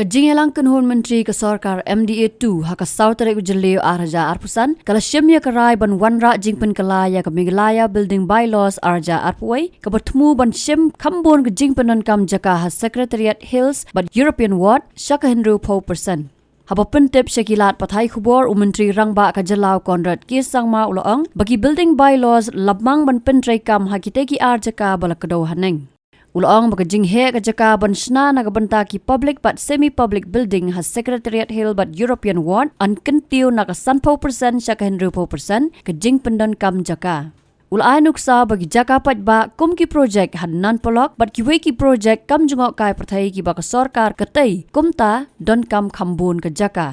Ka jingelang kanhon menteri ka sarkar MDA2 haka sautere ujeleo arja arpusan kala shemya karai ban wanra Jingpyndonkam ka Meghalaya building bylaws arja arpuai ka batmu ban shem Khambon ka Jingpyndonkam Jaka ha Secretariat Hills but European Ward Shaka Hinru 4%. Haba pentep syakilat pathai khubor menteri rangba ka jalau Konrad kisangma uloang bagi building bylaws labmang ban Pynbeit hakiteki arjaka balakado haneng. Ulang baka jinghe ka Jaka ban sna nagabanta ki public but semi-public building has Secretariat Hill but European Ward an kentiu naka 10% Shaka Hinru 4% ka Jingpyndonkam Jaka. Ulay nuksa bagi Jaka patba kum ki project had non-polok but ki weki project kam jungok kai prathai ki baka sarkar katay kumta Donkam Khambun ka Jaka.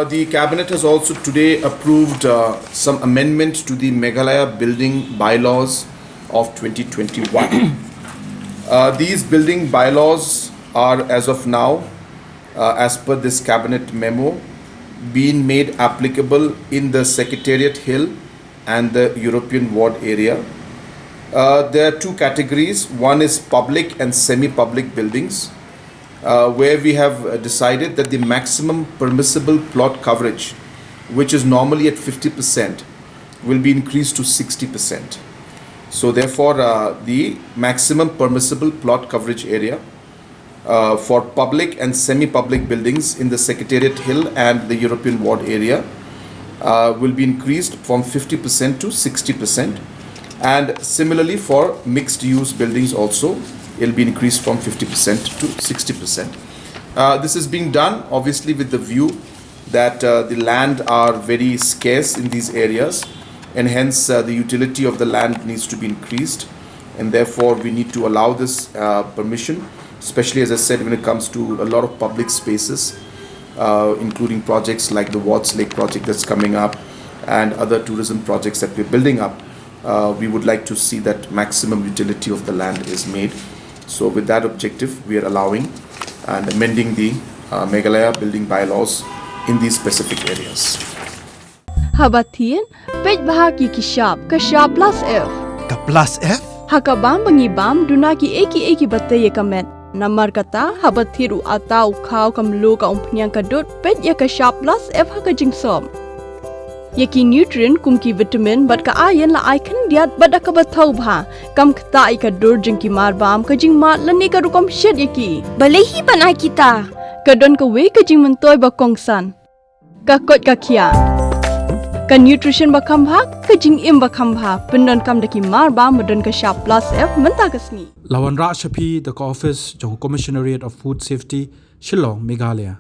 The cabinet has also today approved some amendments to the Meghalaya building bylaws of 2021. These building bylaws are as of now, as per this cabinet memo, being made applicable in the Secretariat Hill and the European Ward area. There are two categories. One is public and semi-public buildings, where we have decided that the maximum permissible plot coverage, which is normally at 50%, will be increased to 60%. So therefore, the maximum permissible plot coverage area for public and semi-public buildings in the Secretariat Hill and the European Ward area will be increased from 50% to 60%. And similarly for mixed-use buildings also, it will be increased from 50% to 60%. This is being done obviously with the view that the land are very scarce in these areas, and hence the utility of the land needs to be increased, and therefore we need to allow this permission, especially as I said when it comes to a lot of public spaces, including projects like the Watts Lake project that's coming up and other tourism projects that we're building up. We would like to see that maximum utility of the land is made. So with that objective, we are allowing and amending the Meghalaya building bylaws in these specific areas. Habatin, page bahagi ki shop plus F. Ka plus F? Hakabam bangibam dunaki eki batay kamet. Namar kata habathiru atau kau kamlu ka umpnyang kadut page ya ka shop plus F haka jingsom. Yaki nutrient kum ki vitamin bat ka ayan la icon diat bada ka bathau bha kam kta ka dur jing ki marbam ka jing mat lani ka rukom shed yaki. Balehi banai kita. Kadon ka we ka jing mentoy ba kongsan. Ka kot ka kia. Ka nutrition ba khambha ka jing im ba khambha Pynbeit daki marba modern ka sharp plus F menta kasni Lawan Ra Shapi the office Jaka Commissionariat of Food Safety Shillong Meghalaya.